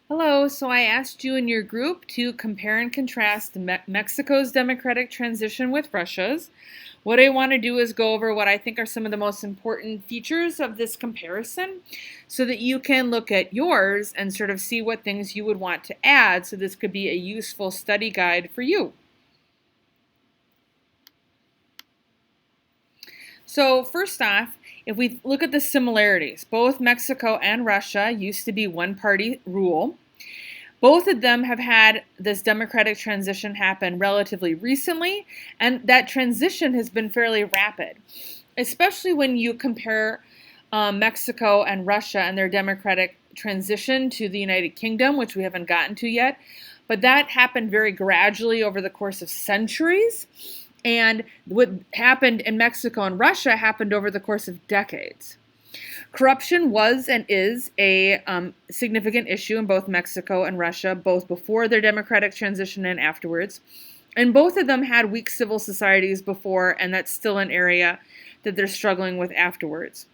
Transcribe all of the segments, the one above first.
Hello, so I asked you in your group to compare and contrast Mexico's democratic transition with Russia's. What I want to do is go over what I think are some of the most important features of this comparison so that you can look at yours and sort of see what things you would want to add so this could be a useful study guide for you. So first off, if we look at the similarities, both Mexico and Russia used to be one-party rule. Both of them have had this democratic transition happen relatively recently, and that transition has been fairly rapid, especially when you compare Mexico and Russia and their democratic transition to the United Kingdom, which we haven't gotten to yet. But that happened very gradually over the course of centuries. And what happened in Mexico and Russia happened over the course of decades. Corruption was and is a significant issue in both Mexico and Russia, both before their democratic transition and afterwards. And both of them had weak civil societies before, and that's still an area that they're struggling with afterwards.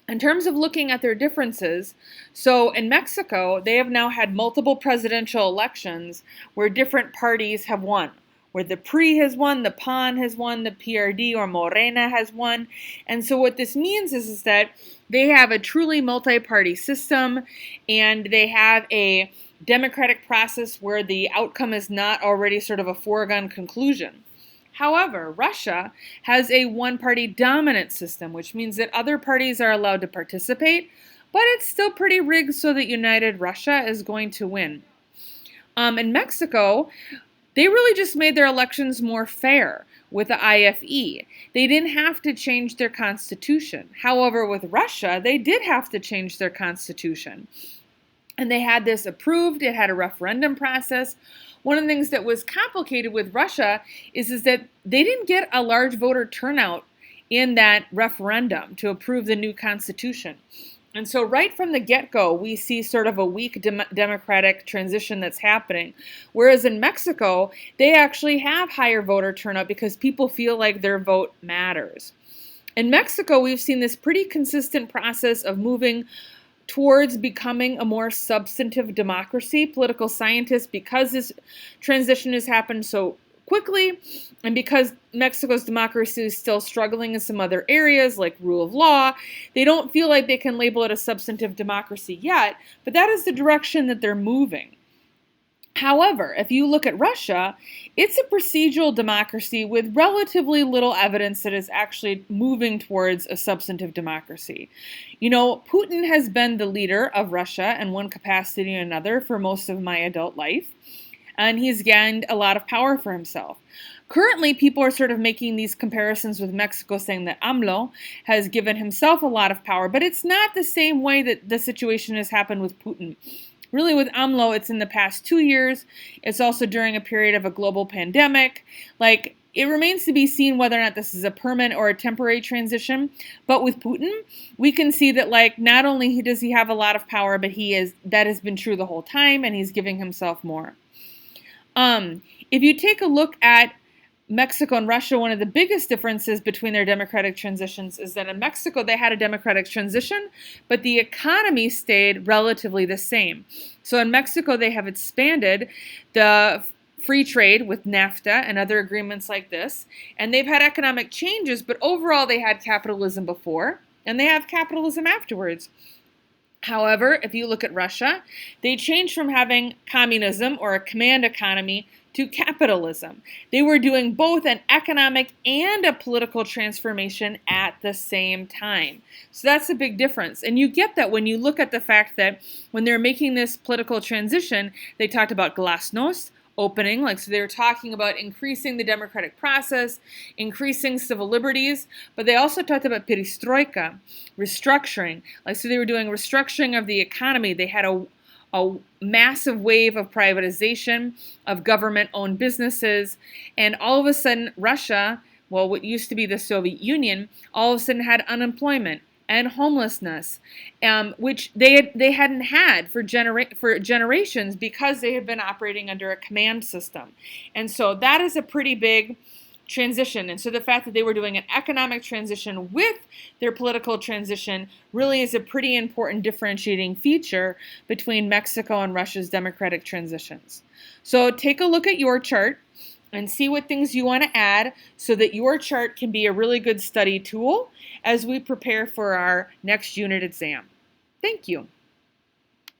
In terms of looking at their differences, so in Mexico, they have now had multiple presidential elections where different parties have won. Where the PRI has won, the PAN has won, the PRD or Morena has won. And so what this means is that they have a truly multi-party system and they have a democratic process where the outcome is not already sort of a foregone conclusion. However, Russia has a one-party dominant system, which means that other parties are allowed to participate, but it's still pretty rigged so that United Russia is going to win. In Mexico, they really just made their elections more fair with the IFE. They didn't have to change their constitution. However, with Russia, they did have to change their constitution. And they had this approved. It had a referendum process. One of the things that was complicated with Russia is that they didn't get a large voter turnout in that referendum to approve the new constitution. And so right from the get-go, we see sort of a weak democratic transition that's happening. Whereas in Mexico, they actually have higher voter turnout because people feel like their vote matters. In Mexico, we've seen this pretty consistent process of moving towards becoming a more substantive democracy. Political scientists, because this transition has happened so quickly, and because Mexico's democracy is still struggling in some other areas like rule of law, they don't feel like they can label it a substantive democracy yet, but that is the direction that they're moving. However, if you look at Russia, it's a procedural democracy with relatively little evidence that it's actually moving towards a substantive democracy. You know, Putin has been the leader of Russia in one capacity or another for most of my adult life, and he's gained a lot of power for himself. Currently, people are sort of making these comparisons with Mexico, saying that AMLO has given himself a lot of power, but it's not the same way that the situation has happened with Putin. Really, with AMLO, it's in the past 2 years. It's also during a period of a global pandemic. It remains to be seen whether or not this is a permanent or a temporary transition. But with Putin, we can see that, not only does he have a lot of power, but that has been true the whole time, and he's giving himself more. If you take a look at Mexico and Russia, one of the biggest differences between their democratic transitions is that in Mexico they had a democratic transition, but the economy stayed relatively the same. So in Mexico they have expanded the free trade with NAFTA and other agreements like this, and they've had economic changes, but overall they had capitalism before, and they have capitalism afterwards. However, if you look at Russia, they changed from having communism or a command economy to capitalism. They were doing both an economic and a political transformation at the same time. So that's a big difference. And you get that when you look at the fact that when they're making this political transition, they talked about glasnost, opening, so they were talking about increasing the democratic process, increasing civil liberties, but they also talked about perestroika, restructuring. So they were doing restructuring of the economy. They had a massive wave of privatization of government-owned businesses, and all of a sudden Russia, what used to be the Soviet Union, all of a sudden had unemployment and homelessness, which they hadn't had for generations because they had been operating under a command system. And so that is a pretty big transition. And so the fact that they were doing an economic transition with their political transition really is a pretty important differentiating feature between Mexico and Russia's democratic transitions. So take a look at your chart and see what things you want to add so that your chart can be a really good study tool as we prepare for our next unit exam. Thank you.